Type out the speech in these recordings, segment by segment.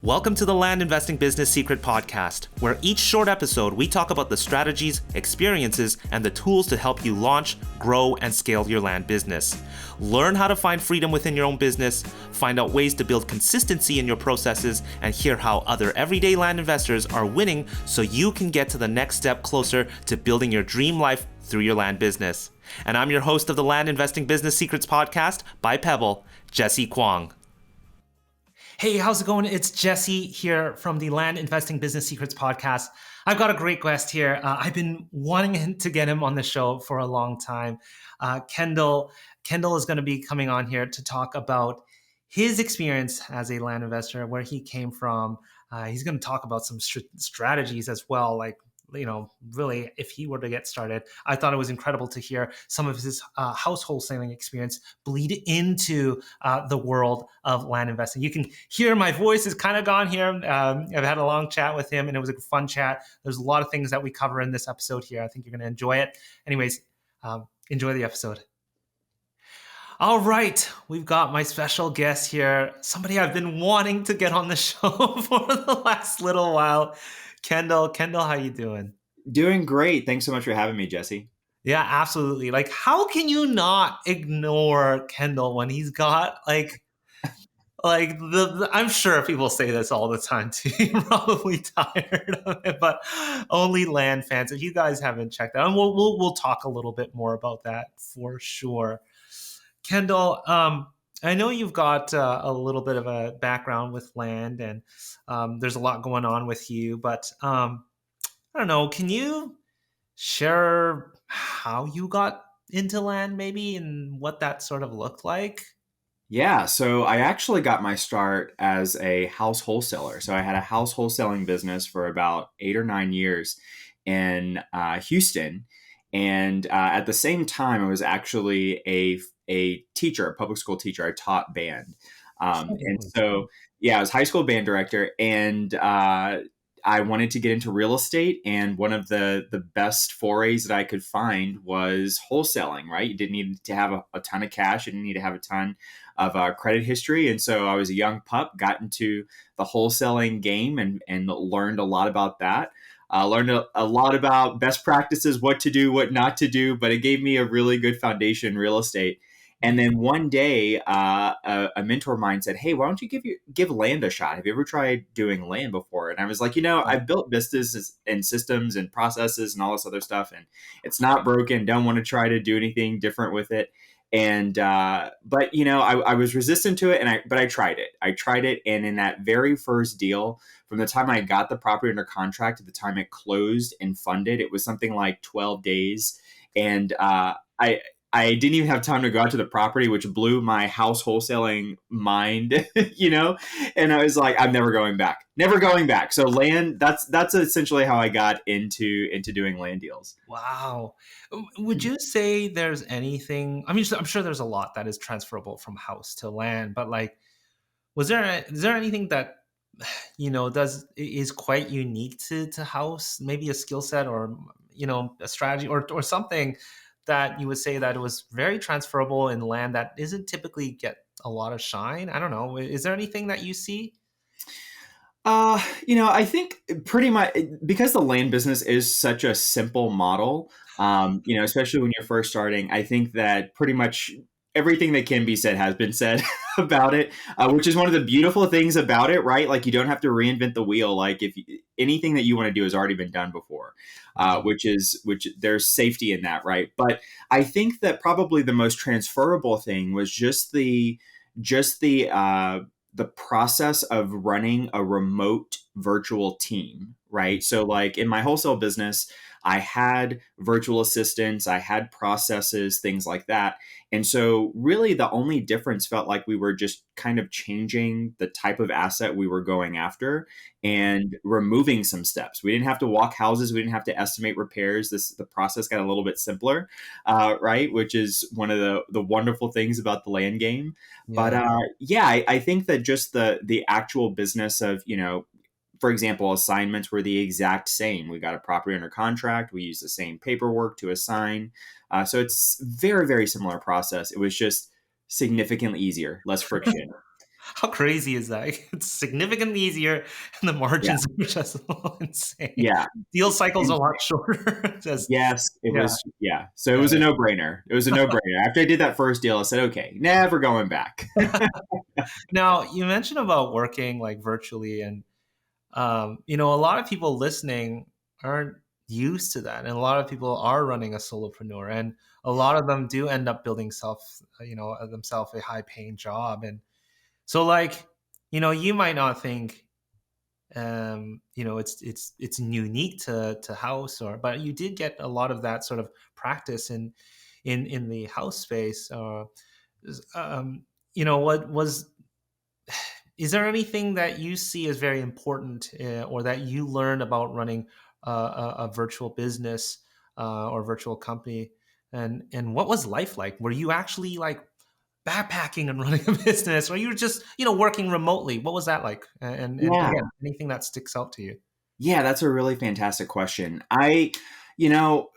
Welcome to the Land Investing Business Secret Podcast, where each short episode we talk about the strategies, experiences, and the tools to help you launch, grow, and scale your land business. Learn how to find freedom within your own business, find out ways to build consistency in your processes, and hear how other everyday land investors are winning so you can get to the next step closer to building your dream life through your land business. And I'm your host of the Land Investing Business Secrets Podcast by Pebble, Jesse Kwong. Hey, how's it going? It's Jesse here from the Land Investing Business Secrets Podcast. I've got a great guest here. I've been wanting to get him on the show for a long time. Kendall is going to be coming on here to talk about his experience as a land investor, where he came from. He's going to talk about some strategies as well, like, you know, really, if he were to get started. I thought it was incredible to hear some of his house wholesaling experience bleed into the world of land investing. You can hear my voice is kind of gone here. I've had a long chat with him and it was a fun chat. There's a lot of things that we cover in this episode here. I think you're going to enjoy it. Anyways, enjoy the episode. All right, we've got my special guest here, somebody I've been wanting to get on the show for the last little while. Kendall, how you doing? Doing great. Thanks so much for having me, Jesse. Yeah, absolutely. Like, how can you not ignore Kendall when he's got I'm sure people say this all the time too. You're probably tired of it, but only land fans. If you guys haven't checked out, and we'll talk a little bit more about that for sure. Kendall, I know you've got a little bit of a background with land, and there's a lot going on with you, but I don't know, can you share how you got into land maybe and what that sort of looked like? Yeah, so I actually got my start as a house wholesaler. So I had a house wholesaling business for about 8 or 9 years in Houston. And at the same time, I was actually a teacher, a public school teacher. I taught band. And so, yeah, I was high school band director, and I wanted to get into real estate. And one of the best forays that I could find was wholesaling, right? You didn't need to have a ton of cash. You didn't need to have a ton of credit history. And so I was a young pup, got into the wholesaling game and learned a lot about that. Learned a lot about best practices, what to do, what not to do, but it gave me a really good foundation in real estate. And then one day, a mentor of mine said, "Hey, why don't you give land a shot? Have you ever tried doing land before?" And I was like, I've built businesses and systems and processes and all this other stuff, and it's not broken. Don't want to try to do anything different with it. And but I was resistant to it, but I tried it. And in that very first deal, from the time I got the property under contract to the time it closed and funded, it was something like 12 days, and I didn't even have time to go out to the property, which blew my house wholesaling mind, and I was like, I'm never going back. So land, that's essentially how I got into doing land deals. Wow. Would you say there's anything, I mean, I'm sure there's a lot that is transferable from house to land, but like, is there anything that, is quite unique to house, maybe a skill set or, a strategy or something that you would say that it was very transferable in land that isn't typically get a lot of shine? I don't know. Is there anything that you see? I think pretty much because the land business is such a simple model, especially when you're first starting, I think that pretty much everything that can be said has been said about it, which is one of the beautiful things about it, right? Like, you don't have to reinvent the wheel. Like, anything that you want to do has already been done before, which there's safety in that, right? But I think that probably the most transferable thing was just the process of running a remote virtual team, right? So like in my wholesale business, I had virtual assistants, I had processes, things like that. And so really the only difference felt like we were just kind of changing the type of asset we were going after and removing some steps. We didn't have to walk houses. We didn't have to estimate repairs. The process got a little bit simpler, right? Which is one of the wonderful things about the land game. Yeah. But I think that just the actual business of, for example, assignments were the exact same. We got a property under contract. We used the same paperwork to assign. So it's very, very similar process. It was just significantly easier, less friction. How crazy is that? It's significantly easier, and the Yeah. margins are just insane. Yeah. Deal cycle's a And lot shorter. Just yes, it yeah, was. Yeah. So it yeah, was a no-brainer. It was a no-brainer. After I did that first deal, I said, okay, never going back. yeah. Now, you mentioned about working like virtually, and a lot of people listening aren't used to that, and a lot of people are running a solopreneur, and a lot of them do end up building themselves a high paying job, and so like, you might not think it's unique to house, or but you did get a lot of that sort of practice in the house space. Um, what was is there anything that you see as very important, or that you learned about running a virtual business, or virtual company, and what was life like? Were you actually like backpacking and running a business, or you were just working remotely? What was that like? And Yeah. again, anything that sticks out to you? Yeah, that's a really fantastic question. You know,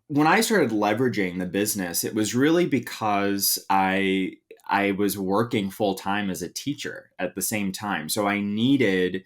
when I started leveraging the business, it was really because I was working full time as a teacher at the same time. So I needed,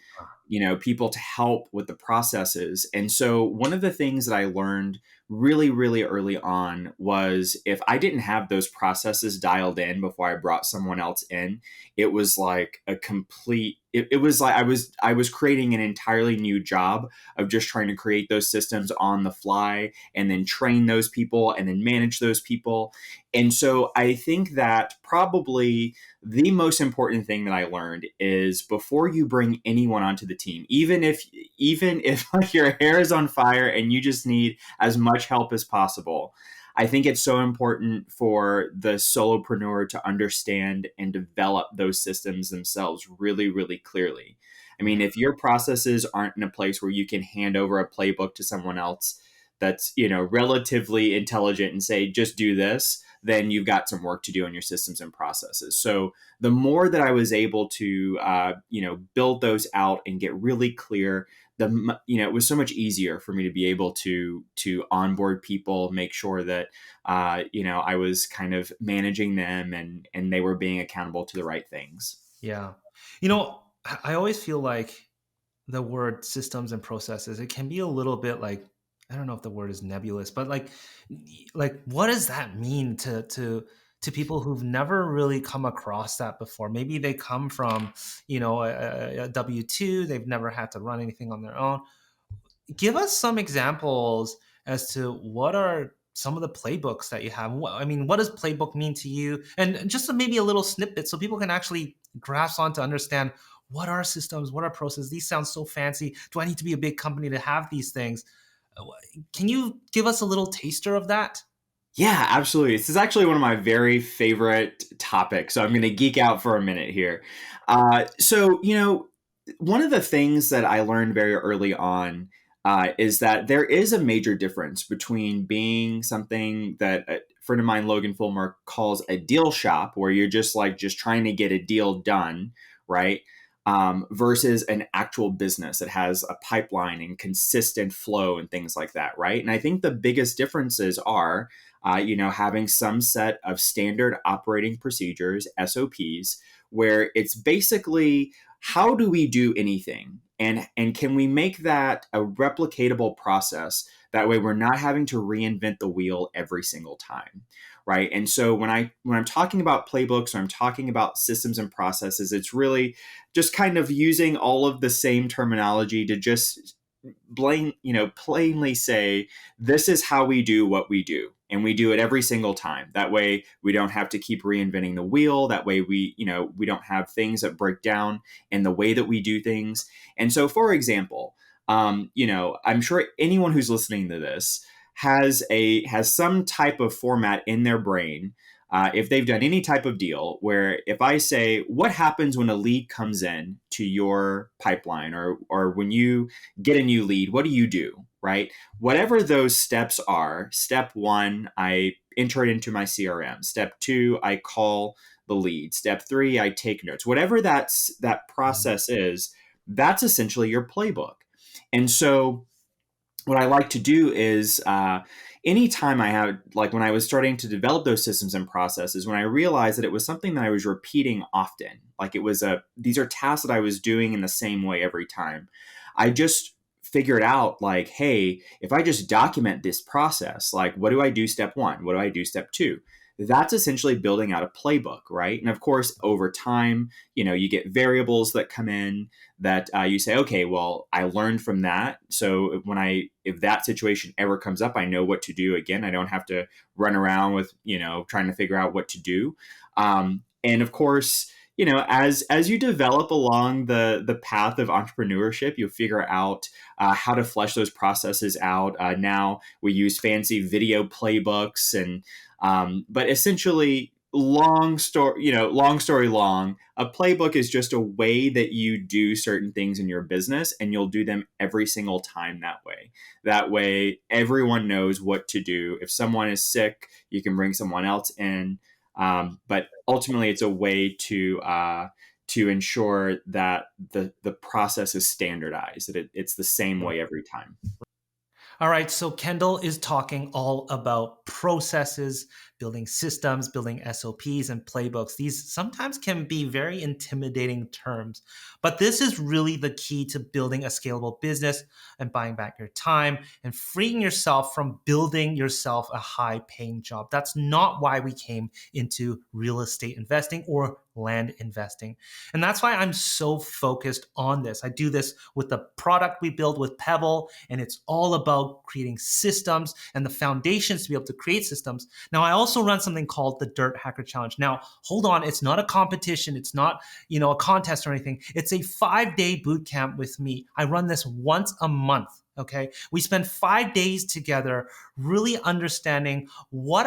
people to help with the processes. And so one of the things that I learned really, really early on was if I didn't have those processes dialed in before I brought someone else in, it was like a complete it was like I was creating an entirely new job of just trying to create those systems on the fly and then train those people and then manage those people. And so I think that probably the most important thing that I learned is before you bring anyone onto the team, even if like your hair is on fire and you just need as much help as possible, I think it's so important for the solopreneur to understand and develop those systems themselves really, really clearly. I mean, if your processes aren't in a place where you can hand over a playbook to someone else that's, relatively intelligent and say, just do this, then you've got some work to do on your systems and processes. So the more that I was able to, build those out and get really clear, it was so much easier for me to be able to onboard people, make sure that, I was kind of managing them and they were being accountable to the right things. Yeah. I always feel like the word systems and processes, it can be a little bit like, I don't know if the word is nebulous, but like what does that mean to people who've never really come across that before? Maybe they come from, a W-2, they've never had to run anything on their own. Give us some examples as to what are some of the playbooks that you have. I mean, what does playbook mean to you? And just maybe a little snippet so people can actually grasp on to understand what are systems, what are processes. These sound so fancy. Do I need to be a big company to have these things? Can you give us a little taster of that? Yeah, absolutely. This is actually one of my very favorite topics. So I'm going to geek out for a minute here. One of the things that I learned very early on is that there is a major difference between being something that a friend of mine, Logan Fulmer, calls a deal shop, where you're just trying to get a deal done, right? Versus an actual business that has a pipeline and consistent flow and things like that, right? And I think the biggest differences are having some set of standard operating procedures, SOPs, where it's basically how do we do anything? And can we make that a replicatable process? That way we're not having to reinvent the wheel every single time. Right. And so when I'm talking about playbooks or I'm talking about systems and processes, it's really just kind of using all of the same terminology to just plainly say, this is how we do what we do. And we do it every single time. That way we don't have to keep reinventing the wheel. That way we don't have things that break down in the way that we do things. And so, for example, I'm sure anyone who's listening to this has some type of format in their brain, if they've done any type of deal, where if I say, what happens when a lead comes in to your pipeline, or when you get a new lead, what do you do, right? Whatever those steps are, step one, I enter it into my CRM. Step two, I call the lead. Step three, I take notes. Whatever that process is, that's essentially your playbook. And so what I like to do is anytime I had, like when I was starting to develop those systems and processes, when I realized that it was something that I was repeating often, like these are tasks that I was doing in the same way every time, I just figured out like, hey, if I just document this process, like what do I do step one? What do I do step two? That's essentially building out a playbook, right? And of course, over time, you get variables that come in that you say, okay, well, I learned from that. So if that situation ever comes up, I know what to do again. I don't have to run around with, trying to figure out what to do. And of course, as you develop along the path of entrepreneurship, you'll figure out how to flesh those processes out. Now we use fancy video playbooks, and but essentially, long story long, a playbook is just a way that you do certain things in your business, and you'll do them every single time that way. That way, everyone knows what to do. If someone is sick, you can bring someone else in. But ultimately, it's a way to ensure that the process is standardized, that it's the same way every time. All right, so Kendall is talking all about processes, building systems, building SOPs and playbooks. These sometimes can be very intimidating terms, but this is really the key to building a scalable business and buying back your time and freeing yourself from building yourself a high-paying job. That's not why we came into real estate investing or land investing. And that's why I'm so focused on this. I do this with the product we build with Pebble, and it's all about creating systems and the foundations to be able to create systems. Now, I also run something called the Dirt Hacker Challenge. Now, hold on, it's not a competition. It's not, a contest or anything. It's a 5-day boot camp with me. I run this once a month. Okay. We spend 5 days together really understanding what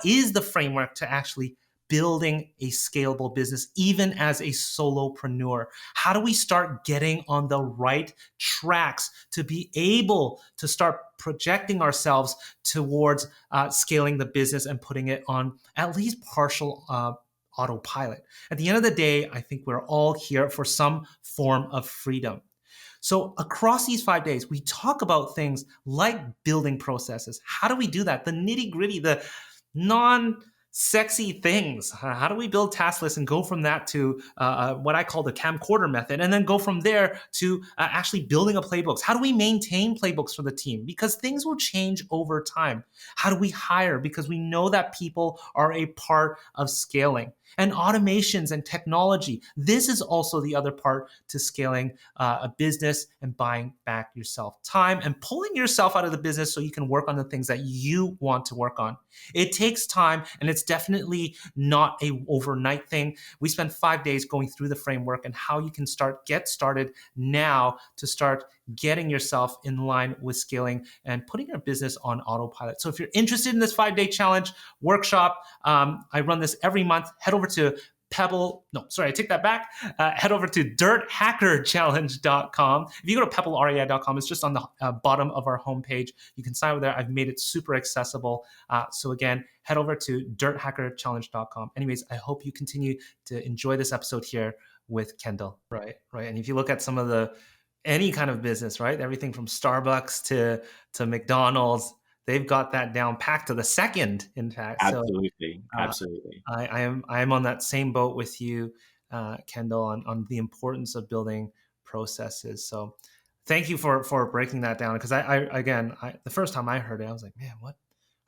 is the framework to actually building a scalable business, even as a solopreneur? How do we start getting on the right tracks to be able to start projecting ourselves towards scaling the business and putting it on at least partial autopilot? At the end of the day, I think we're all here for some form of freedom. So across these 5 days, we talk about things like building processes. How do we do that? The nitty gritty, the non-sexy things. How do we build task lists and go from that to what I call the camcorder method, and then go from there to actually building a playbooks? How do we maintain playbooks for the team? Because things will change over time. How do we hire? Because we know that people are a part of scaling. And automations and technology. This is also the other part to scaling a business and buying back yourself time and pulling yourself out of the business so you can work on the things that you want to work on. It takes time, and it's definitely not a overnight thing. We spent 5 days going through the framework and how you can get started now to start getting yourself in line with scaling and putting your business on autopilot. So if you're interested in this 5-day challenge workshop, I run this every month. Head over to I take that back. Head over to dirthackerchallenge.com. If you go to pebblerei.com, it's just on the bottom of our homepage. You can sign over there. I've made it super accessible. So again, head over to dirthackerchallenge.com. Anyways, I hope you continue to enjoy this episode here with Kendall. Right. And if you look at some of any kind of business, right? Everything from Starbucks to McDonald's, they've got that down packed to the second, in fact. Absolutely. So, Absolutely. I am on that same boat with you, Kendall, on the importance of building processes. So thank you for breaking that down. Because the first time I heard it, I was like, man, what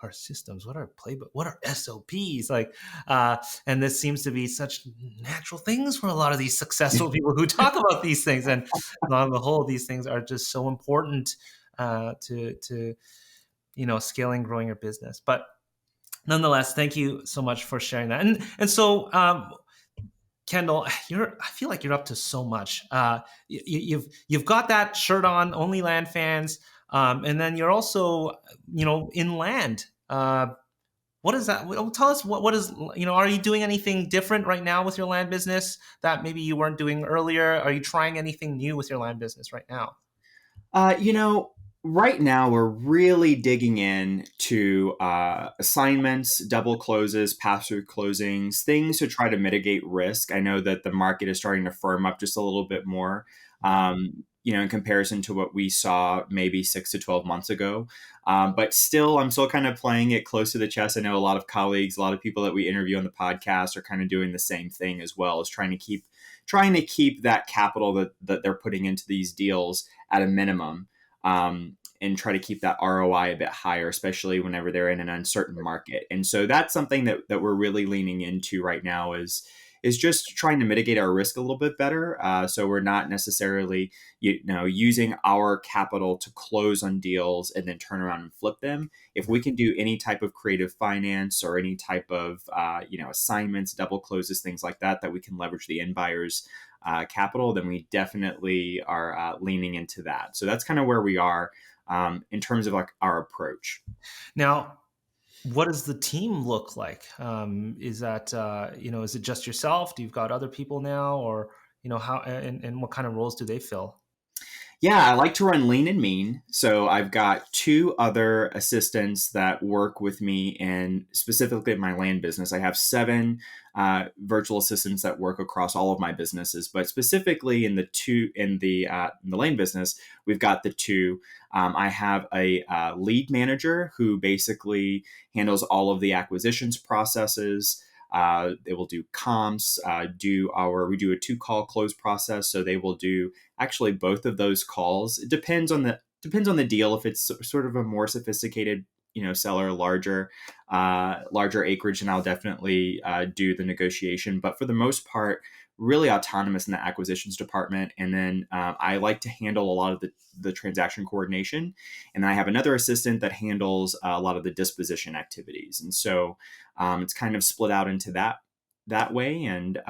are systems? What are playbooks? What are SOPs? And this seems to be such natural things for a lot of these successful people who talk about these things. And on the whole, these things are just so important to scaling, growing your business. But nonetheless, thank you so much for sharing that. And so, Kendall, I feel like you're up to so much. You've got that shirt on, Only Land Fans, and then you're also, in land. What is that? Tell us what is, are you doing anything different right now with your land business that maybe you weren't doing earlier? Are you trying anything new with your land business right now? Uh, you know, Right now, we're really digging in to assignments, double closes, pass-through closings, things to try to mitigate risk. I know that the market is starting to firm up just a little bit more, in comparison to what we saw maybe 6 to 12 months ago. But still, I'm still kind of playing it close to the chest. I know a lot of colleagues, a lot of people that we interview on the podcast are kind of doing the same thing as well, as trying to keep that capital that they're putting into these deals at a minimum, and try to keep that ROI a bit higher, especially whenever they're in an uncertain market. And so that's something that we're really leaning into right now is just trying to mitigate our risk a little bit better. So we're not necessarily, using our capital to close on deals and then turn around and flip them. If we can do any type of creative finance or any type of, assignments, double closes, things like that we can leverage the end buyer's capital, then we definitely are leaning into that. So that's kind of where we are in terms of like our approach. Now, what does the team look like? Is that is it just yourself? Do you've got other people now, or how and what kind of roles do they fill? Yeah, I like to run lean and mean. So I've got two other assistants that work with me, in specifically in my land business. I have seven virtual assistants that work across all of my businesses, but specifically in the land business, we've got the two. I have a lead manager who basically handles all of the acquisitions processes. They will do comms, we do a 2-call close process. So they will do actually both of those calls. It depends on the deal. If it's sort of a more sophisticated, seller, larger acreage, and I'll definitely do the negotiation. But for the most part, really autonomous in the acquisitions department. And then I like to handle a lot of the transaction coordination. And then I have another assistant that handles a lot of the disposition activities. And so it's kind of split out into that way. And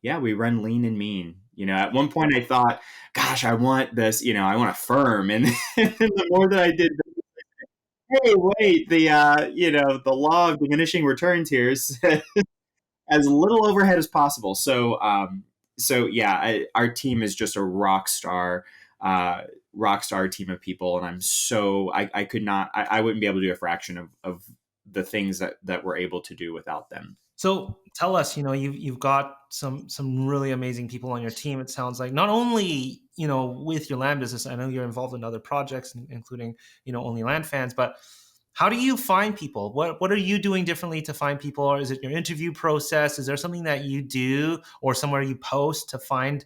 we run lean and mean. At one point I thought, gosh, I want this, I want a firm. And the more that I did, hey, wait, the law of diminishing returns here is as little overhead as possible. Our team is just a rock star team of people, and I could not, I wouldn't be able to do a fraction of the things that we're able to do without them. So tell us, you've got some really amazing people on your team. It sounds like not only with your land business. I know you're involved in other projects, including Only Land Fans. But how do you find people? What are you doing differently to find people? Or is it your interview process? Is there something that you do or somewhere you post to find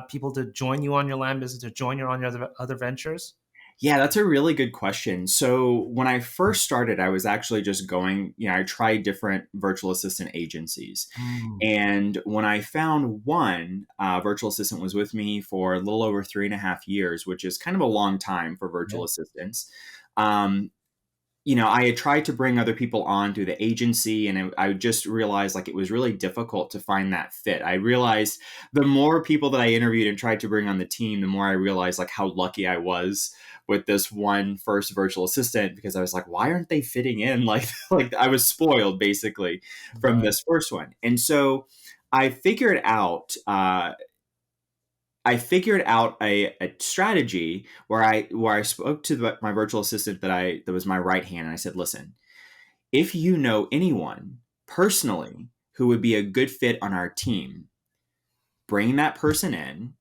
people to join you on your land business, to join you on your other ventures? Yeah, that's a really good question. So when I first started, I was actually just going, I tried different virtual assistant agencies. Mm, And when I found one, virtual assistant was with me for a little over 3.5 years, which is kind of a long time for virtual yeah. assistants. Um, I had tried to bring other people on through the agency, and I just realized like it was really difficult to find that fit. I realized the more people that I interviewed and tried to bring on the team, the more I realized like how lucky I was with this one first virtual assistant, because I was like, why aren't they fitting in? Like I was spoiled basically from Right. this first one. And so I figured out a strategy where I spoke to my virtual assistant that was my right hand, and I said, "Listen, if you know anyone personally who would be a good fit on our team, bring that person in,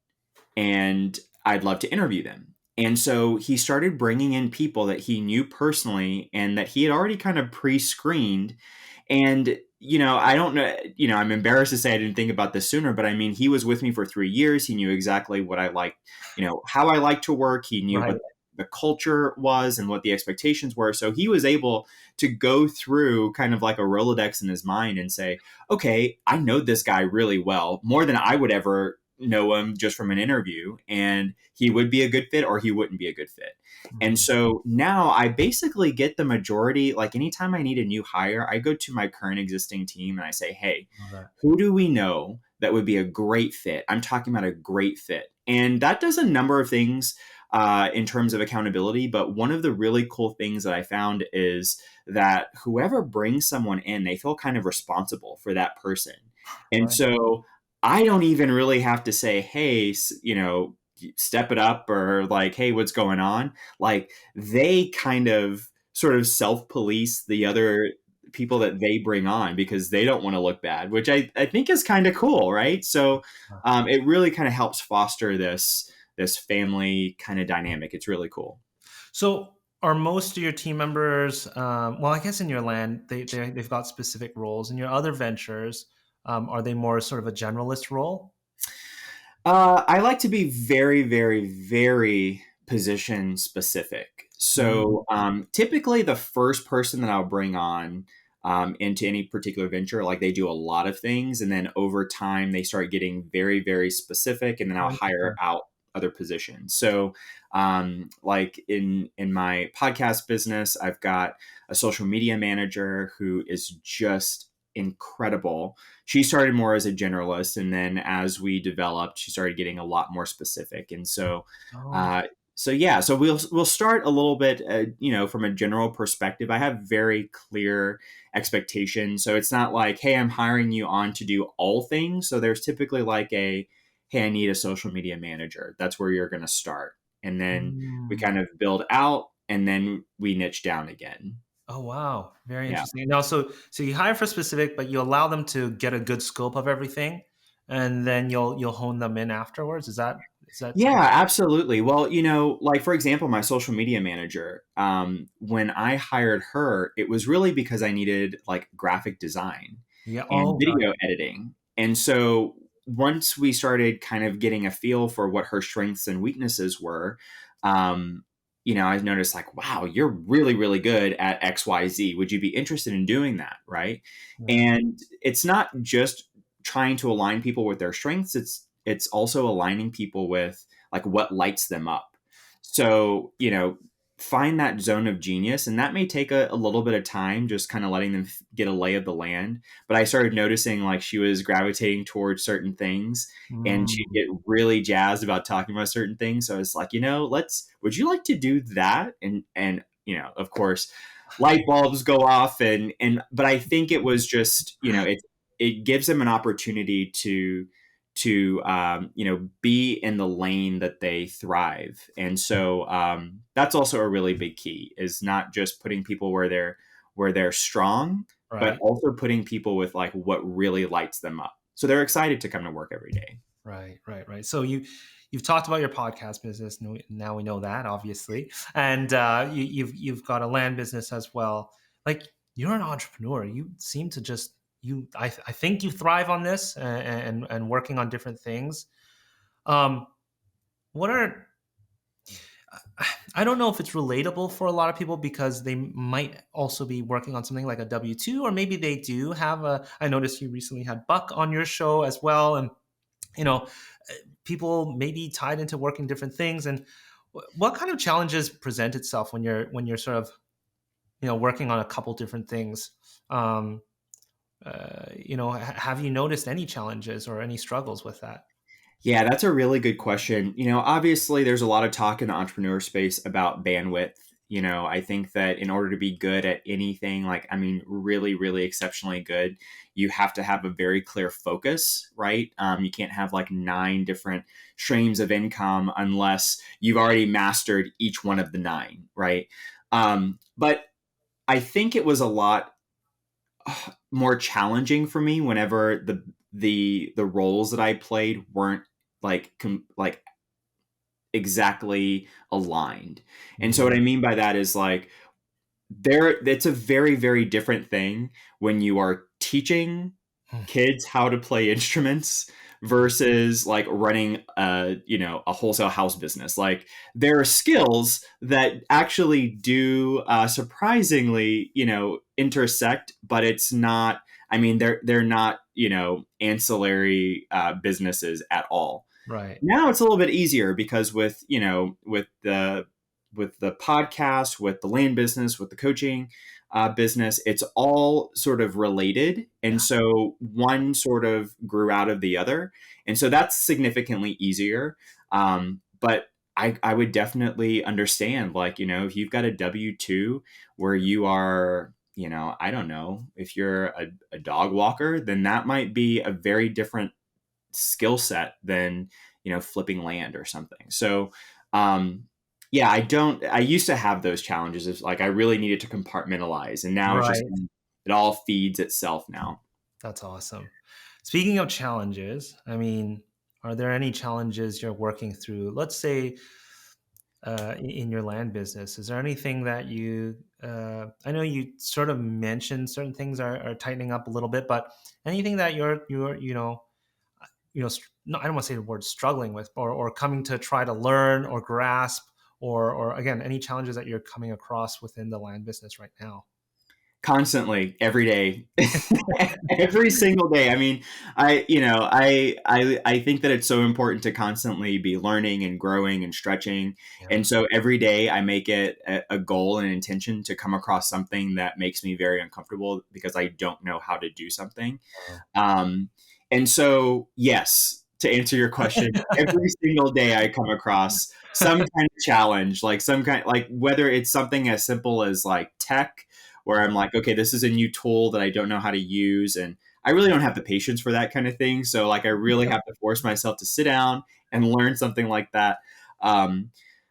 and I'd love to interview them." And so he started bringing in people that he knew personally and that he had already kind of pre-screened. And, I don't know, I'm embarrassed to say I didn't think about this sooner, but I mean, he was with me for 3 years. He knew exactly what I liked, how I like to work. He knew Right. what the culture was and what the expectations were. So he was able to go through kind of like a Rolodex in his mind and say, okay, I know this guy really well, more than I would ever know him just from an interview, and he would be a good fit or he wouldn't be a good fit. And Mm, so now I basically get the majority, like anytime I need a new hire, I go to my current existing team and I say, hey, okay. who do we know that would be a great fit? I'm talking about a great fit. And that does a number of things in terms of accountability. But one of the really cool things that I found is that whoever brings someone in, they feel kind of responsible for that person. And Right. so I don't even really have to say, hey, step it up, or like, hey, what's going on? Like they kind of sort of self-police the other people that they bring on because they don't want to look bad, which I think is kind of cool, right? So it really kind of helps foster this family kind of dynamic. It's really cool. So are most of your team members, well, I guess in your land, they've got specific roles. In your other ventures, are they more sort of a generalist role? I like to be very, very, very position specific. Mm, So typically, the first person that I'll bring on into any particular venture, like they do a lot of things, and then over time they start getting very, very specific, and then oh, I'll hire interesting. out other positions. So, like in my podcast business, I've got a social media manager who is just incredible. She started more as a generalist, and then as we developed, she started getting a lot more specific. And so, Oh, uh, so yeah, so we'll start a little bit, from a general perspective. I have very clear expectations, so it's not like, hey, I'm hiring you on to do all things. So there's typically like a, hey, I need a social media manager. That's where you're going to start, and then we mm. kind of build out, and then we niche down again. Oh, wow. Very Yeah. interesting. Now, so you hire for specific, but you allow them to get a good scope of everything, and then you'll hone them in afterwards. Is that Yeah, sort of? absolutely. Well, like for example, my social media manager, when I hired her, it was really because I needed like graphic design Yeah. and Oh, got video it. editing. And so once we started kind of getting a feel for what her strengths and weaknesses were, I noticed like, wow, you're really, really good at XYZ. Would you be interested in doing that? Right. Right. And it's not just trying to align people with their strengths, it's also aligning people with like what lights them up. So, find that zone of genius, and that may take a little bit of time, just kind of letting them get a lay of the land. But I started noticing like she was gravitating towards certain things, and she'd Mm, get really jazzed about talking about certain things. So I was like, would you like to do that? And of course, light bulbs go off, but I think it was just, it gives them an opportunity to be in the lane that they thrive. And so that's also a really big key, is not just putting people where they're strong, but right. also putting people with like what really lights them up, so they're excited to come to work every day. Right, right, right. So you've talked about your podcast business. Now we know that, obviously, and you've got a land business as well. Like, you're an entrepreneur. You seem to just I think you thrive on this, and working on different things. Um, what are I don't know if it's relatable for a lot of people, because they might also be working on something like a W-2, or maybe they do have a. I noticed you recently had Buck on your show as well, and you know people may be tied into working different things. And what kind of challenges present itself when you're sort of working on a couple different things? um, have you noticed any challenges or any struggles with that? Yeah, that's a really good question. Obviously, there's a lot of talk in the entrepreneur space about bandwidth. I think that in order to be good at anything, like, I mean, really, really exceptionally good, you have to have a very clear focus, right? You can't have like 9 different streams of income unless you've already mastered each one of the 9, right? But I think it was a lot more challenging for me whenever the roles that I played weren't like exactly aligned. And so what Mm. I mean by that is like, it's a very, very different thing when you are teaching kids how to play instruments versus like running a wholesale house business. Like, there are skills that actually do surprisingly intersect, but it's not, I mean, they're not ancillary businesses at all. Right. Now it's a little bit easier because with the podcast, with the land business, with the coaching business, it's all sort of related, and Yeah. so one sort of grew out of the other, and so that's significantly easier. But I would definitely understand, like, if you've got a W-2 where you are, I don't know, if you're a dog walker, then that might be a very different skill set than flipping land or something. So, yeah, I used to have those challenges. It's like I really needed to compartmentalize, and now it's just, Right. it all feeds itself now. That's awesome. Speaking of challenges, I mean, are there any challenges you're working through? Let's say in your land business, is there anything that I know you sort of mentioned certain things are tightening up a little bit, but anything that you're no, I don't want to say the word struggling with, or coming to try to learn or grasp, or again, any challenges that you're coming across within the land business right now? Constantly, every day, every single day. I mean, I think that it's so important to constantly be learning and growing and stretching. Yeah. And so every day I make it a goal and an intention to come across something that makes me very uncomfortable because I don't know how to do something. Wow. Um, and so, yes, to answer your question, every single day I come across some kind of challenge, like whether it's something as simple as like tech, where I'm like, okay, this is a new tool that I don't know how to use. And I really don't have the patience for that kind of thing. So like, I really have to force myself to sit down and learn something like that. Um,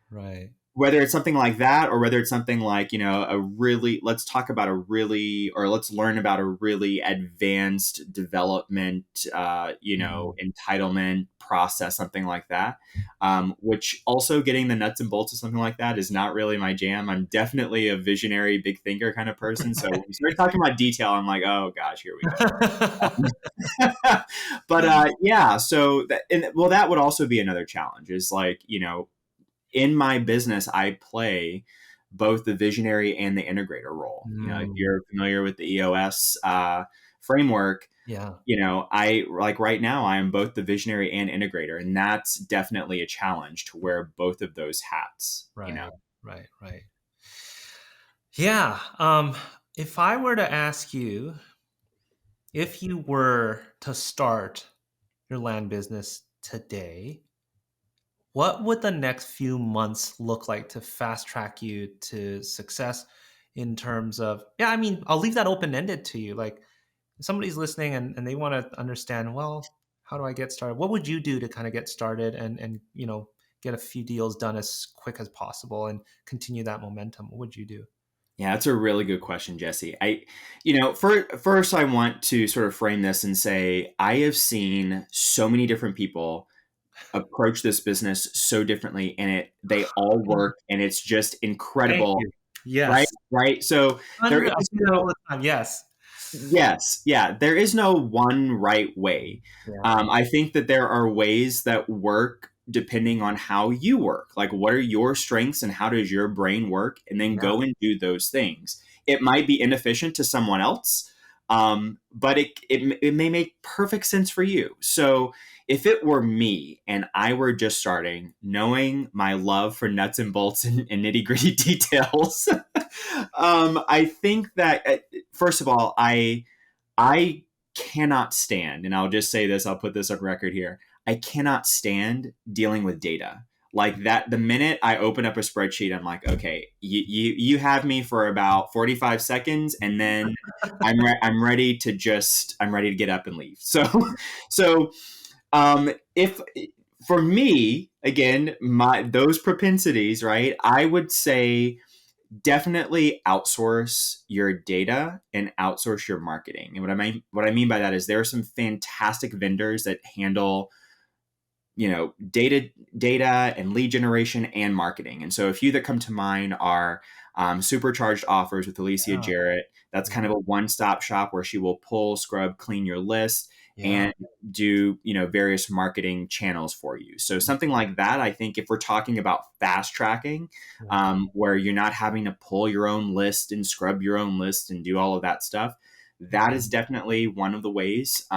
Right. whether it's something like that, or whether it's something like, let's talk about or let's learn about a really advanced development, Mm. entitlement process, something like that. Which also, getting the nuts and bolts of something like that is not really my jam. I'm definitely a visionary, big thinker kind of person. So when we start talking about detail, I'm like, oh gosh, here we go. But yeah, so that would also be another challenge, is like, in my business, I play both the visionary and the integrator role. If Mm. you're familiar with the EOS framework, Yeah. I like right now I am both the visionary and integrator, and that's definitely a challenge to wear both of those hats. Right. Right. Right. Yeah. If I were to ask you, if you were to start your land business today, what would the next few months look like to fast track you to success in terms of, yeah, I mean, I'll leave that open ended to you. Like, if somebody's listening and they want to understand, well, how do I get started? What would you do to kind of get started and get a few deals done as quick as possible and continue that momentum? What would you do? Yeah, that's a really good question, Jesse. First, I want to sort of frame this and say I have seen so many different people approach this business so differently, and they all work, and it's just Thank incredible, you. right? Yes. Right. So there 100, I is see that all no, the time. Yes. yes, yeah, there is no one right way. Yeah. I think that there are ways that work depending on how you work. Like, what are your strengths and how does your brain work? And then Yeah. go and do those things. It might be inefficient to someone else, but it may make perfect sense for you. So, if it were me and I were just starting, knowing my love for nuts and bolts and nitty gritty details, I think that first of all, I cannot stand, and I'll just say this, I'll put this on record here. I cannot stand dealing with data. Like that, the minute I open up a spreadsheet, I'm like, okay, you have me for about 45 seconds, and then I'm ready to get up and leave. So, so if for me, again, my those propensities, right? I would say definitely outsource your data and outsource your marketing. And what I mean by that is there are some fantastic vendors that handle, data and lead generation and marketing. And so a few that come to mind are Supercharged Offers with Alicia Yeah. Jarrett. That's kind of Yeah. a one-stop shop where she will pull, scrub, clean your list Yeah. and do, various marketing channels for you. So something like that, I think if we're talking about fast tracking, Yeah. where you're not having to pull your own list and scrub your own list and do all of that stuff, that is Mhm. definitely one of the ways.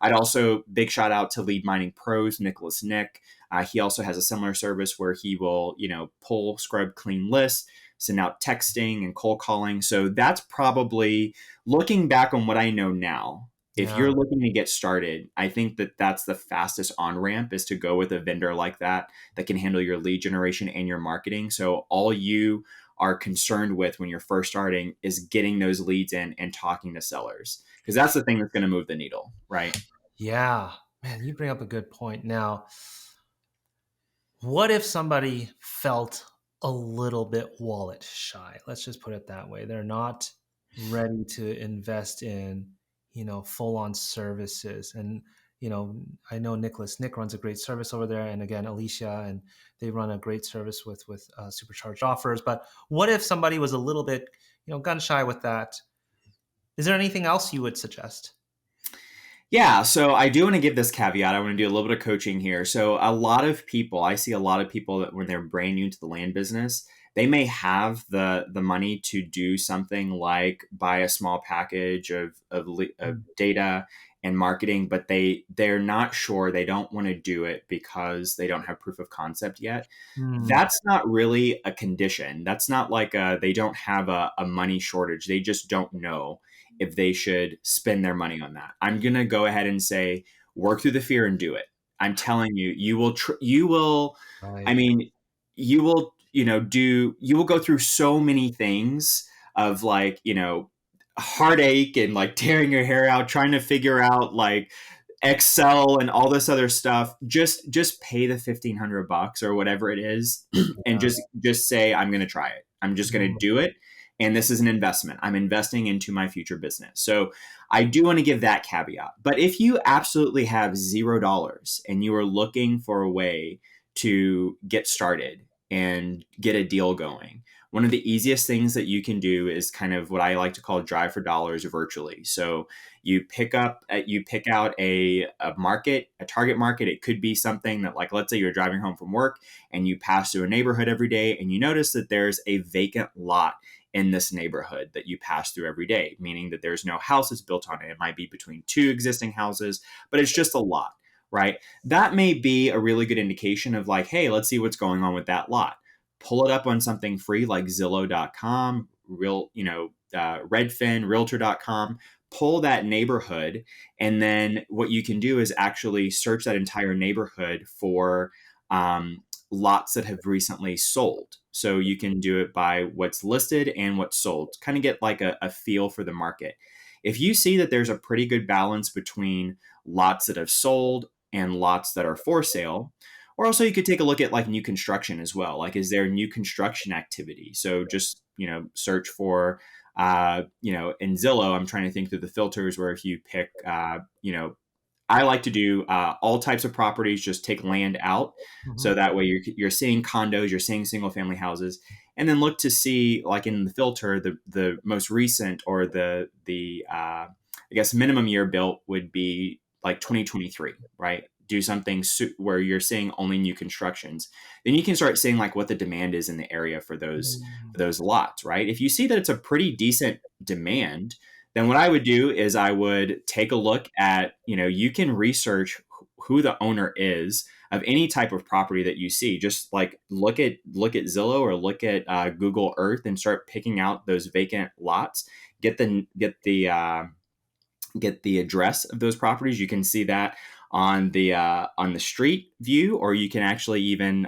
I'd also big shout out to Lead Mining Pros, Nicholas Nick. He also has a similar service where he will, pull, scrub, clean lists, send out texting and cold calling. So that's probably, looking back on what I know now. If Yeah. you're looking to get started, I think that that's the fastest on ramp, is to go with a vendor like that can handle your lead generation and your marketing. So all you are concerned with when you're first starting is getting those leads in and talking to sellers, because that's the thing that's going to move the needle, right? Yeah. Man, you bring up a good point. Now, What if somebody felt a little bit wallet shy? Let's just put it that way. They're not ready to invest in, full on services. And, I know Nick runs a great service over there. And again, Alicia, and they run a great service with supercharged offers. But what if somebody was a little bit, gun shy with that? Is there anything else you would suggest? Yeah, so I do want to give this caveat. I want to do a little bit of coaching here. So I see a lot of people that when they're brand new to the land business, they may have the money to do something like buy a small package of data and marketing, but they're not sure. They don't want to do it because they don't have proof of concept yet. Hmm. That's not really a condition. That's not like they don't have a money shortage. They just don't know if they should spend their money on that. I'm going to go ahead and say, work through the fear and do it. I'm telling you, I Right. mean, you will go through so many things of like, heartache and like tearing your hair out, trying to figure out like Excel and all this other stuff. Just pay the $1,500 or whatever it is, and Yeah. just say I'm going to try it. I'm just going to do it, and this is an investment. I'm investing into my future business. So I do want to give that caveat. But if you absolutely have $0 and you are looking for a way to get started and get a deal going, one of the easiest things that you can do is kind of what I like to call drive for dollars virtually. So you pick out a market, a target market. It could be something that, like, let's say you're driving home from work and you pass through a neighborhood every day and you notice that there's a vacant lot in this neighborhood that you pass through every day, meaning that there's no houses built on it. It might be between two existing houses, but it's just a lot, right? That may be a really good indication of like, hey, let's see what's going on with that lot. Pull it up on something free like Zillow.com, Redfin, Realtor.com. Pull that neighborhood, and then what you can do is actually search that entire neighborhood for lots that have recently sold. So you can do it by what's listed and what's sold, kind of get like a feel for the market. If you see that there's a pretty good balance between lots that have sold and lots that are for sale, or also you could take a look at like new construction as well. Like, is there new construction activity? So just, search for, in Zillow, I'm trying to think through the filters where if you pick, I like to do all types of properties, just take land out. So Mhm. that way you're seeing condos, you're seeing single family houses, and then look to see like in the filter, the most recent or I guess minimum year built would be like 2023, right? Do something where you're seeing only new constructions. Then you can start seeing like what the demand is in the area Mm. for those lots, right? If you see that it's a pretty decent demand, then what I would do is I would take a look at, you can research who the owner is of any type of property that you see. Just like look at Zillow or look at Google Earth and start picking out those vacant lots. Get the address of those properties. You can see that on the street view, or you can actually even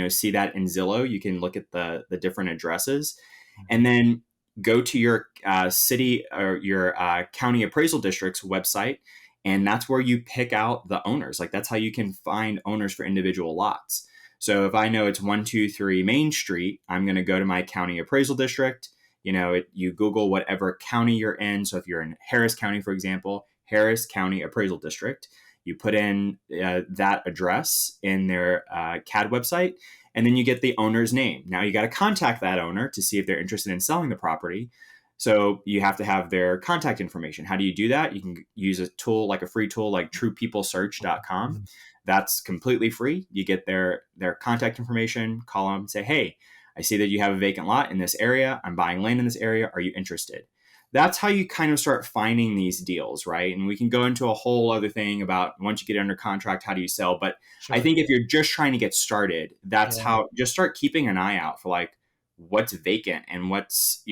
see that in Zillow. You can look at the different addresses, and then go to your city or your county appraisal district's website, and that's where you pick out the owners. Like, that's how you can find owners for individual lots. So if I know it's 123 Main Street, I'm going to go to my county appraisal district. You Google whatever county you're in. So if you're in Harris County, for example, Harris County Appraisal District, you put in that address in their CAD website, and then you get the owner's name. Now you got to contact that owner to see if they're interested in selling the property. So you have to have their contact information. How do you do that? You can use a tool, like a free tool like truepeoplesearch.com. That's completely free. You get their contact information, call them and say, hey, I see that you have a vacant lot in this area. I'm buying land in this area. Are you interested? That's how you kind of start finding these deals, right? And we can go into a whole other thing about once you get under contract, how do you sell? But I Sure. think if you're just trying to get started, that's Yeah. how, just start keeping an eye out for like what's vacant and what's,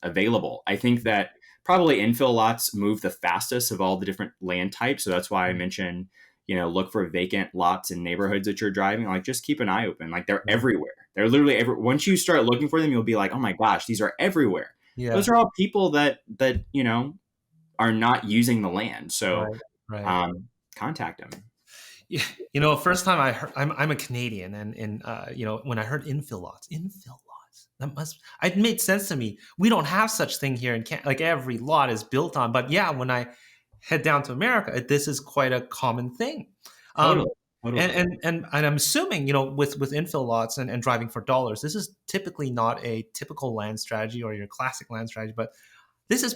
available. I think that probably infill lots move the fastest of all the different land types. So that's why I mentioned, look for vacant lots in neighborhoods that you're driving. Like, just keep an eye open. Like, they're everywhere. They're literally once you start looking for them, you'll be like, oh my gosh, these are everywhere. Yeah. Those are all people that are not using the land. So Right. Right. um, contact them. Yeah, first time I heard, I'm a Canadian, and when I heard infill lots, it made sense to me. We don't have such thing here in Canada. Like every lot is built on, but yeah, when I head down to America, this is quite a common thing. Um, Totally. and, Totally. and I'm assuming, with infill lots and driving for dollars, this is typically not a typical land strategy or your classic land strategy, but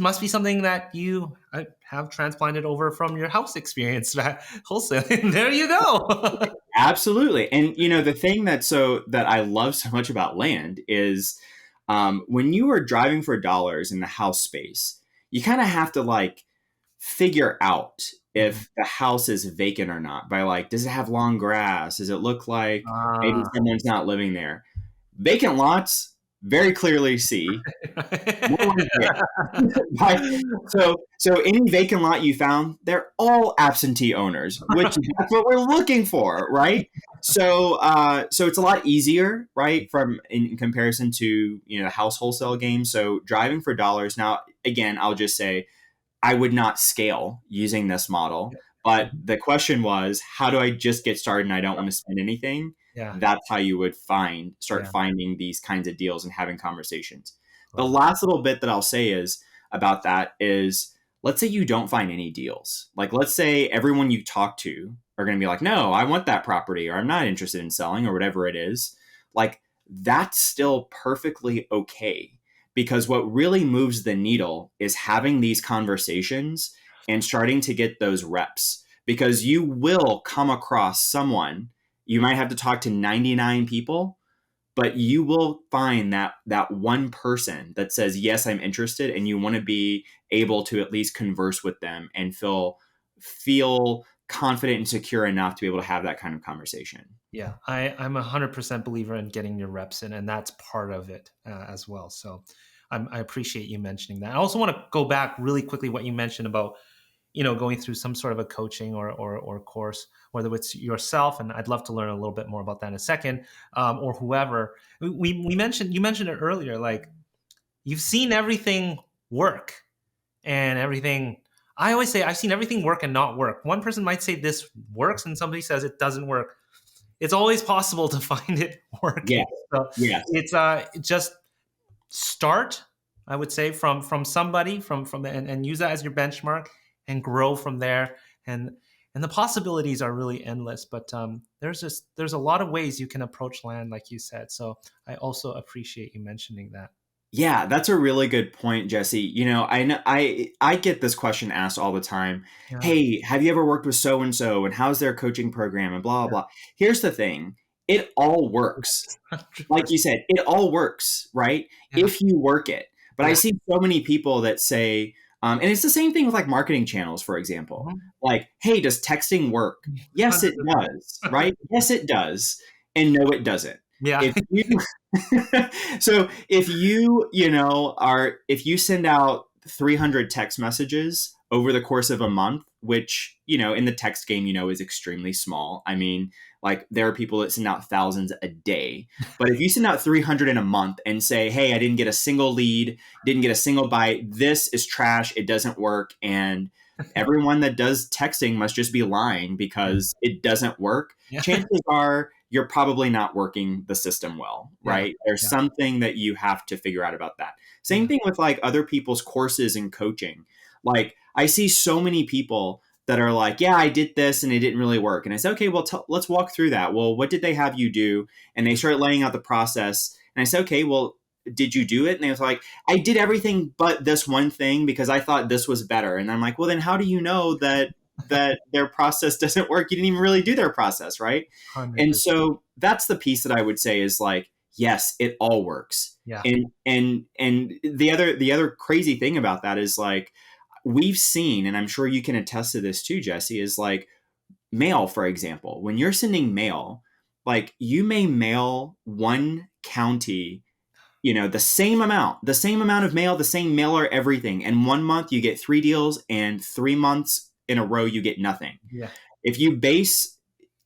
must be something that you have transplanted over from your house experience, wholesaling. There you go. Absolutely. And the thing that I love so much about land is when you are driving for dollars in the house space, you kind of have to like figure out Mhm. if the house is vacant or not by like, does it have long grass? Does it look like maybe Ah. someone's not living there? Vacant lots, very clearly see no one's there. Right? So any vacant lot you found, they're all absentee owners, which that's what we're looking for, right? So it's a lot easier, right, from in comparison to the house wholesale game. So driving for dollars. Now, again, I'll just say I would not scale using this model. But Mhm. the question was, how do I just get started and I don't want to spend anything? Yeah. That's how you would start Yeah. finding these kinds of deals and having conversations. The Love it. last little bit that I'll say is about that is, let's say you don't find any deals. Like, let's say everyone you talk to are going to be like, no, I want that property, or I'm not interested in selling, or whatever it is. Like, that's still perfectly okay, because what really moves the needle is having these conversations and starting to get those reps, because you will come across someone. You might have to talk to 99 people, but you will find that one person that says, yes, I'm interested, and you want to be able to at least converse with them and feel confident and secure enough to be able to have that kind of conversation. Yeah, I'm 100% believer in getting your reps in, and that's part of it as well. So I appreciate you mentioning that. I also want to go back really quickly what you mentioned about going through some sort of a coaching or course, whether it's yourself, and I'd love to learn a little bit more about that in a second, or whoever. We mentioned you mentioned it earlier, like you've seen everything work and everything. I always say I've seen everything work and not work. One person might say this works, and somebody says it doesn't work. It's always possible to find it Yeah. working. So Yeah. it's just start, I would say, from somebody from and use that as your benchmark and grow from there. And the possibilities are really endless. But there's a lot of ways you can approach land, like you said. So I also appreciate you mentioning that. Yeah, that's a really good point, Jesse. I know I get this question asked all the time. Yeah. Hey, have you ever worked with so and so, and how's their coaching program, and blah blah blah. Here's the thing. It all works. Like 100%. you said, it all works, right? Yeah. If you work it. But I Yeah. see so many people that say, and it's the same thing with like marketing channels, for example. Mhm. Like, hey, does texting work? Yes, it 100%. does, right? Yes, it does. And no, it doesn't. Yeah. If you so if you send out 300 text messages over the course of a month, which in the text game is extremely small. I mean, like, there are people that send out thousands a day, but if you send out 300 in a month and say, hey, I didn't get a single lead, didn't get a single bite, this is trash, it doesn't work, and everyone that does texting must just be lying because it doesn't work, Yeah. chances are you're probably not working the system well, Yeah. right? There's Yeah. something that you have to figure out about that. Same Yeah. thing with like other people's courses and coaching. Like, I see so many people that are like, yeah, I did this and it didn't really work. And I said, okay, well, let's walk through that. Well, what did they have you do? And they start laying out the process. And I said, okay, well, did you do it? And they was like, I did everything but this one thing because I thought this was better. And I'm like, well, then how do you know that their process doesn't work? You didn't even really do their process, right? And 100%. so that's the piece that I would say is like, yes, it all works. Yeah. And the other crazy thing about that is like, we've seen, and I'm sure you can attest to this too, Jesse, is like mail, for example. When you're sending mail, like, you may mail one county, the same amount of mail, the same mailer, everything. And 1 month you get 3 deals, and 3 months in a row you get nothing. Yeah. If you base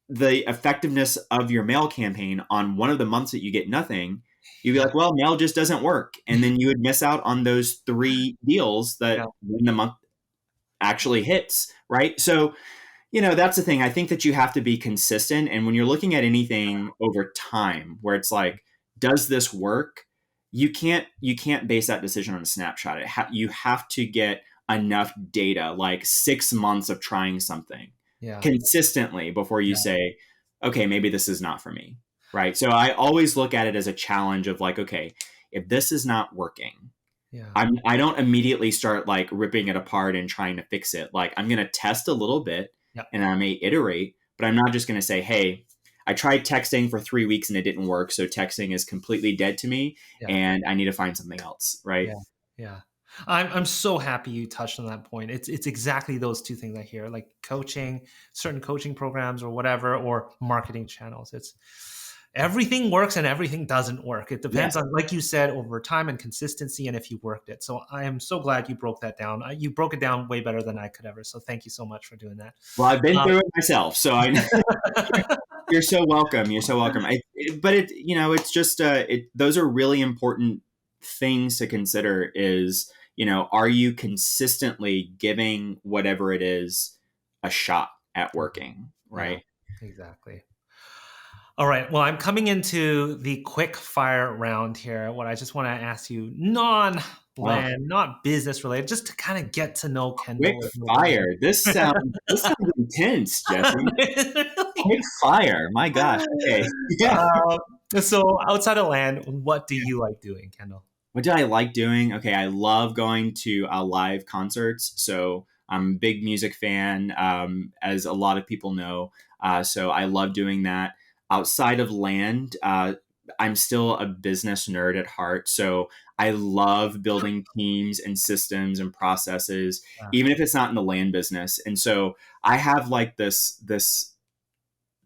the effectiveness of your mail campaign on one of the months that you get nothing, you'd be Yeah. like, well, mail just doesn't work. And then you would miss out on those 3 deals that Yeah. when the month actually hits, right? So, That's the thing. I think that you have to be consistent. And when you're looking at anything over time where it's like, does this work? You can't base that decision on a snapshot. You have to get enough data, like 6 months of trying something Yeah. consistently before you Yeah. say, okay, maybe this is not for me. Right. So I always look at it as a challenge of like, okay, if this is not working, Yeah. I don't immediately start like ripping it apart and trying to fix it. Like I'm going to test a little bit Yeah. and I may iterate, but I'm not just going to say, hey, I tried texting for 3 weeks and it didn't work. So texting is completely dead to me Yeah. and I need to find something else. Right. Yeah. Yeah. I'm so happy you touched on that point. It's exactly those two things I hear, like coaching, certain coaching programs or whatever, or marketing channels. It's everything works and everything doesn't work. It depends Yes. on, like you said, over time and consistency and if you worked it. So I am so glad you broke that down. You broke it down way better than I could ever. So thank you so much for doing that. Well, I've been Um, through it myself. So you're so welcome. You're so welcome. But it's just, those are really important things to consider is, are you consistently giving whatever it is a shot at working? yeah, Right. exactly. All right. Well, I'm coming into the quick fire round here. What I just want to ask you, Oh, non-land, not business related, just to kind of get to know quick Kendall a little bit fire. This sounds intense, Jesse. more. Quick fire. My gosh. Okay. Yeah. Uh, so outside of land, what do you like doing, Kendall? What do I like doing? Okay, I love going to live concerts. So I'm a big music fan, as a lot of people know. So I love doing that. Outside of land, I'm still a business nerd at heart. So I love building teams and systems and processes, Yeah. even if it's not in the land business. And so I have like this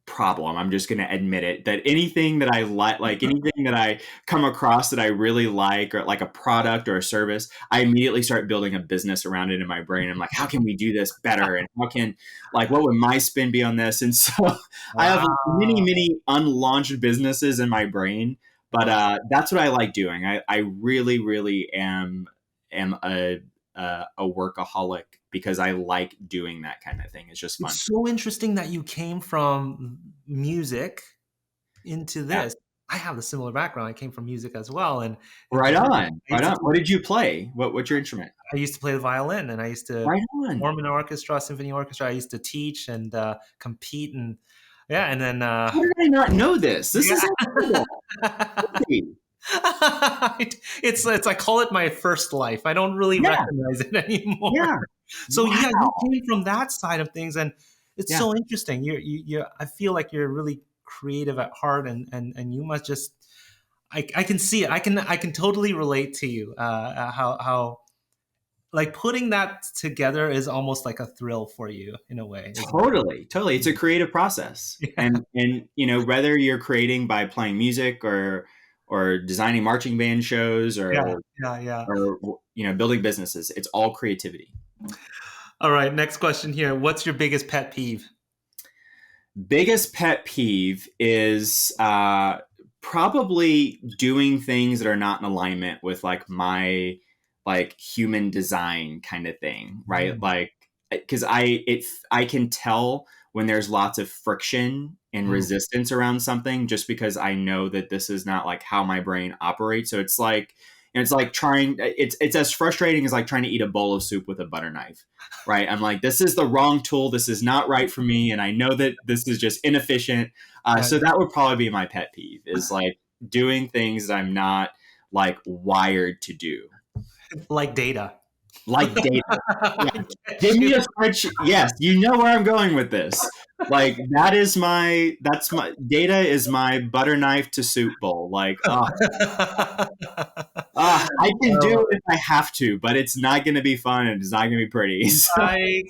problem. I'm just going to admit it, that anything that I like anything that I come across that I really like, or like a product or a service, I immediately start building a business around it in my brain. I'm like, how can we do this better? And what would my spin be on this? And so I have many, Wow. many unlaunched businesses in my brain, but Awesome. that's what I like doing. I really, really am a workaholic because I like doing that kind of thing. It's just fun. It's so interesting that you came from music into Yeah. this. I have a similar background. I came from music as well, and Right I on. Right used to on. What did you play? What's your instrument? I used to play the violin, and I used to Right on. perform in an orchestra, symphony orchestra. I used to teach and compete, and yeah, and then How did I not know this? This is incredible. yeah. Hey. It's I call it my first life. I don't really Yeah. recognize it anymore. Yeah. So Wow. yeah, you came from that side of things, and it's Yeah. so interesting. You I feel like you're really creative at heart, and you must just I can see it. I can totally relate to you. How like putting that together is almost like a thrill for you in a way, isn't it? Totally. Totally. It's a creative process. Yeah, And whether you're creating by playing music or designing marching band shows yeah, yeah, yeah. or building businesses, it's all creativity. All right, next question here. What's your biggest pet peeve? Biggest pet peeve is probably doing things that are not in alignment with like my like human design kind of thing, right? Mm, Like because I can tell when there's lots of friction and mm, resistance around something just because I know that this is not like how my brain operates. So it's like trying it's as frustrating as like trying to eat a bowl of soup with a butter knife, right? I'm like, this is the wrong tool. This is not right for me. And I know that this is just inefficient. yeah, So that would probably be my pet peeve is like doing things that I'm not like wired to do. like data. Like data. Yeah. I Give get me you. a spreadsheet. Yes, you know where I'm going with this. Like that's my data is my butter knife to soup bowl. Like, I can do it if I have to, but it's not going to be fun and it's not going to be pretty. So. I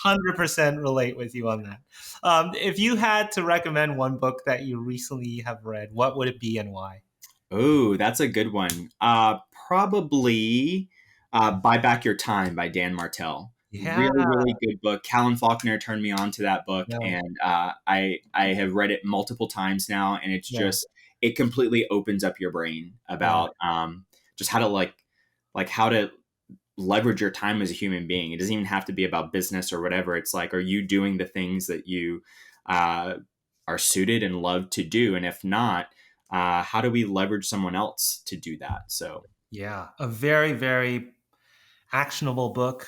100% relate with you on that. If you had to recommend one book that you recently have read, what would it be and why? Oh, that's a good one. Probably Buy Back Your Time by Dan Martell. Yeah, Really, really good book. Callan Faulkner turned me on to that book, yeah, and I have read it multiple times now, and it's yeah, just it completely opens up your brain yeah, about just how to like how to leverage your time as a human being. It doesn't even have to be about business or whatever. It's like, are you doing the things that you are suited and love to do? And if not, how do we leverage someone else to do that? So Yeah, a very, very actionable book.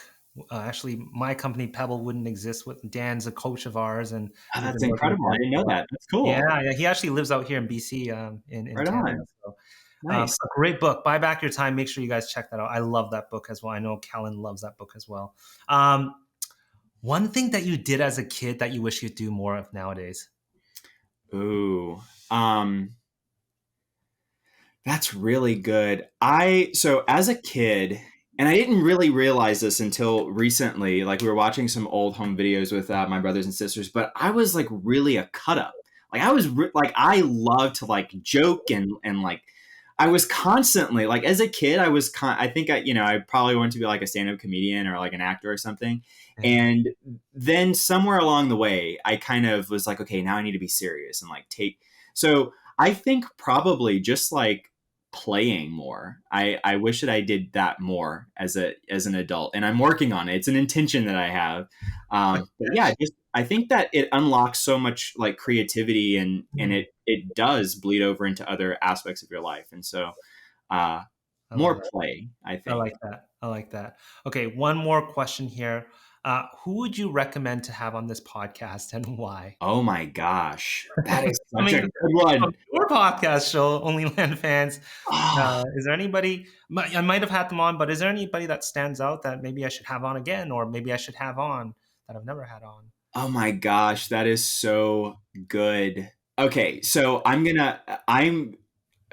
Actually, my company Pebble wouldn't exist with Dan's a coach of ours, and we've that's been working with incredible. I Dan didn't for know a while. that. That's cool. Yeah, he actually lives out here in BC, in Right Canada. on. So, Nice. a great book. Buy Back Your Time. Make sure you guys check that out. I love that book as well. I know Kellen loves that book as well. One thing that you did as a kid that you wish you'd do more of nowadays? Ooh. That's really good. So as a kid, and I didn't really realize this until recently, like we were watching some old home videos with my brothers and sisters, but I was like really a cut up. Like like I love to like joke and like I was constantly like as a kid I think I probably wanted to be like a stand-up comedian or like an actor or something. Yeah. And then somewhere along the way I kind of was like, okay, now I need to be serious and like so I think probably just like playing more. I wish that I did that more as an adult, and I'm working on it. It's an intention that I have. But yeah, I think that it unlocks so much like creativity and it does bleed over into other aspects of your life. And so I love more it. play, I I think. like that. I like that. Okay, one more question here. Who would you recommend to have on this podcast and why? Oh my gosh, that is such a Coming good from one. your podcast show, Only Land Fans, Ah, is there anybody, I might have had them on, but is there anybody that stands out that maybe I should have on again, or maybe I should have on that I've never had on? oh my gosh, that is so good. Okay, so I'm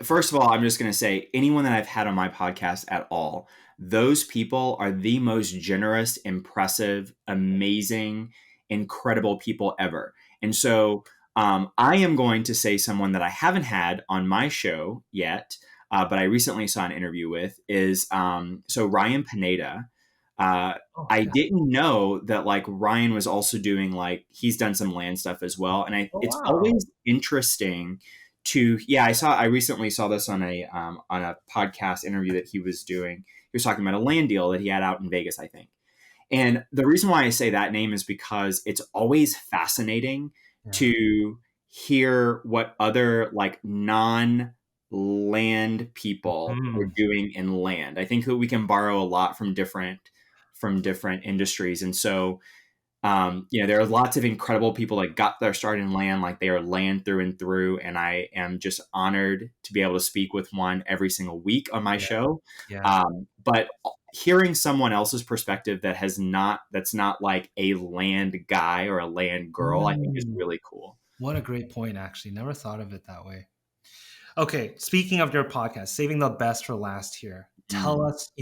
first of all, I'm just going to say anyone that I've had on my podcast at all, those people are the most generous, impressive, amazing, incredible people ever. And so I am going to say someone that I haven't had on my show yet, but I recently saw an interview with is so Ryan Pineda. Uh, Oh, I yeah. didn't know that like Ryan was also doing like he's done some land stuff as well, and Oh, it's wow. always interesting I recently saw this on a podcast interview that he was doing. He was talking about a land deal that he had out in Vegas, I think. And the reason why I say that name is because it's always fascinating Yeah. to hear what other like non land people are Mm, doing in land. I think that we can borrow a lot from different industries. And so there are lots of incredible people that got their start in land, like they are land through and through. And I am just honored to be able to speak with one every single week on my yeah. show. Yeah. But hearing someone else's perspective that's not like a land guy or a land girl, I think is Mm, really cool. what a great point, actually. Never thought of it that way. Okay, speaking of your podcast, saving the best for last here. Tell Mm. us,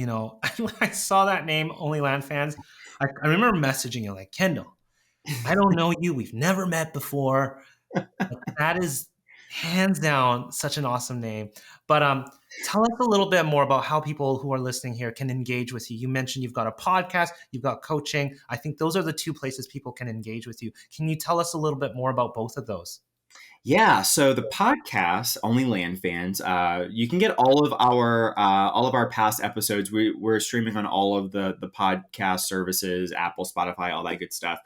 I saw that name, Only Land Fans. I remember messaging you like, Kendall, I don't know you. We've never met before. But that is hands down such an awesome name. But tell us a little bit more about how people who are listening here can engage with you. You mentioned you've got a podcast, you've got coaching. I think those are the two places people can engage with you. Can you tell us a little bit more about both of those? Yeah, so the podcast, Only Land Fans, you can get all of our past episodes. We're streaming on all of the podcast services, Apple, Spotify, all that good stuff.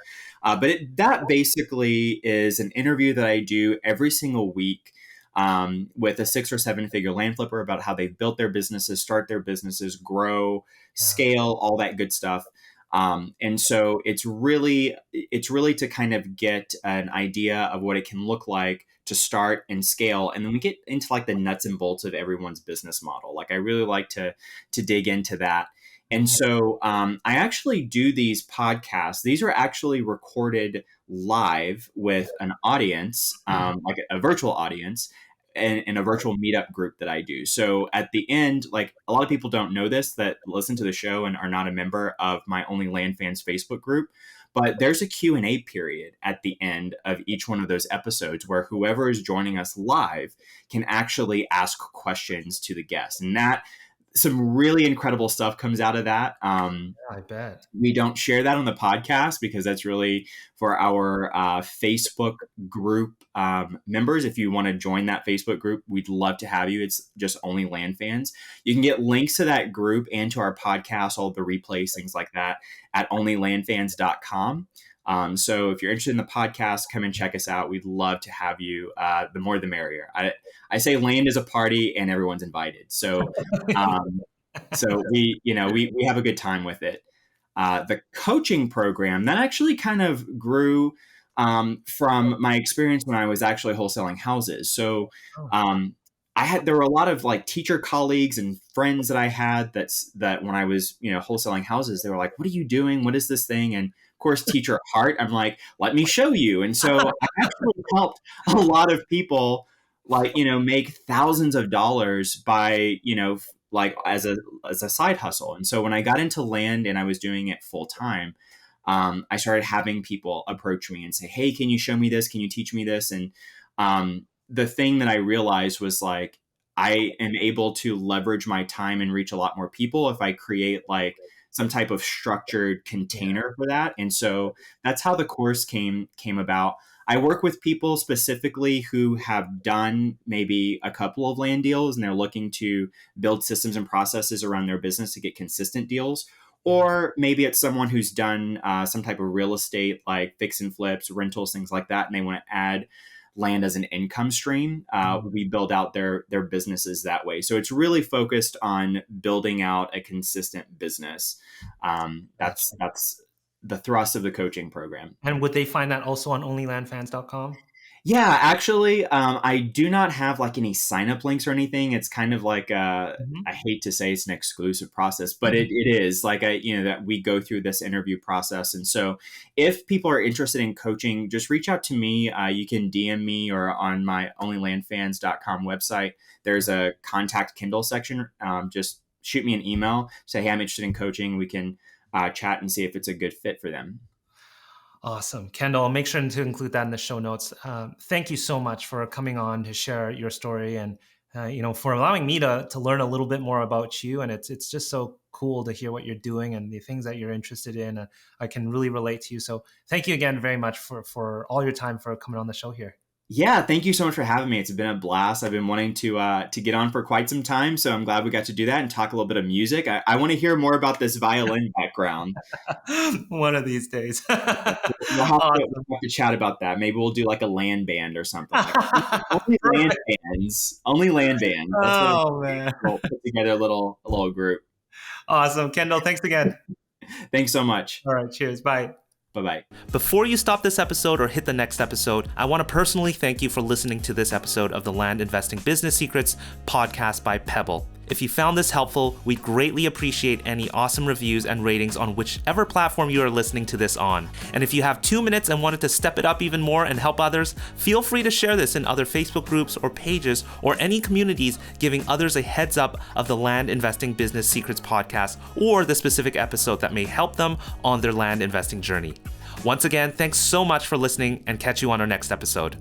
That basically is an interview that I do every single week with a 6 or 7 figure land flipper about how they've built their businesses, start their businesses, grow, Yeah. scale, all that good stuff. And so it's really to kind of get an idea of what it can look like to start and scale, and then we get into like the nuts and bolts of everyone's business model. Like I really like to dig into that. And Mm, so I actually do these podcasts. These are actually recorded live with an audience, like a virtual audience, in a virtual meetup group that I do. So at the end, like a lot of people don't know this that listen to the show and are not a member of my Only Land Fans Facebook group, but there's a Q&A period at the end of each one of those episodes where whoever is joining us live can actually ask questions to the guest. And that some really incredible stuff comes out of that. I bet. We don't share that on the podcast because that's really for our Facebook group members. If you want to join that Facebook group, we'd love to have you. It's just only land fans. You can get links to that group and to our podcast, all the replays, things like that, at onlylandfans.com. So if you're interested in the podcast, come and check us out. We'd love to have you. The more, the merrier. I say land is a party and everyone's invited. So, so we have a good time with it. The coaching program that actually kind of grew from my experience when I was actually wholesaling houses. So there were a lot of like teacher colleagues and friends that I had that when I was, wholesaling houses, they were like, "What are you doing? What is this thing?" And of course, teacher at heart, I'm like, "Let me show you." And so I actually helped a lot of people make thousands of dollars by, like as a side hustle. And so when I got into land and I was doing it full time, I started having people approach me and say, "Hey, can you show me this? Can you teach me this?" And the thing that I realized was like, I am able to leverage my time and reach a lot more people if I create like some type of structured container for that. And so that's how the course came about. I work with people specifically who have done maybe a couple of land deals and they're looking to build systems and processes around their business to get consistent deals. Or maybe it's someone who's done some type of real estate, like fix and flips, rentals, things like that, and they want to add land as an income stream. We build out their businesses that way. So it's really focused on building out a consistent business. That's the thrust of the coaching program. And would they find that also on onlylandfans.com? Yeah, actually, I do not have like any sign-up links or anything. It's kind of like I hate to say it's an exclusive process, but it is like that we go through this interview process. And so if people are interested in coaching, just reach out to me. You can DM me or on my onlylandfans.com website. There's a contact Kendall section. Just shoot me an email, say, "Hey, I'm interested in coaching." We can chat and see if it's a good fit for them. Awesome. Kendall, I'll make sure to include that in the show notes. Thank you so much for coming on to share your story and, for allowing me to learn a little bit more about you. And it's just so cool to hear what you're doing and the things that you're interested in. I can really relate to you. So thank you again very much for all your time for coming on the show here. Yeah, thank you so much for having me. It's been a blast. I've been wanting to get on for quite some time, so I'm glad we got to do that and talk a little bit of music. I want to hear more about this violin background. One of these days. We'll have to chat about that. Maybe we'll do like a land band or something. Only land bands. Man. We'll put together a little group. Awesome. Kendall, thanks again. Thanks so much. All right, cheers. Bye. Bye-bye. Before you stop this episode or hit the next episode, I want to personally thank you for listening to this episode of the Land Investing Business Secrets podcast by Pebble. If you found this helpful, we'd greatly appreciate any awesome reviews and ratings on whichever platform you are listening to this on. And if you have 2 minutes and wanted to step it up even more and help others, feel free to share this in other Facebook groups or pages or any communities, giving others a heads up of the Land Investing Business Secrets podcast or the specific episode that may help them on their land investing journey. Once again, thanks so much for listening and catch you on our next episode.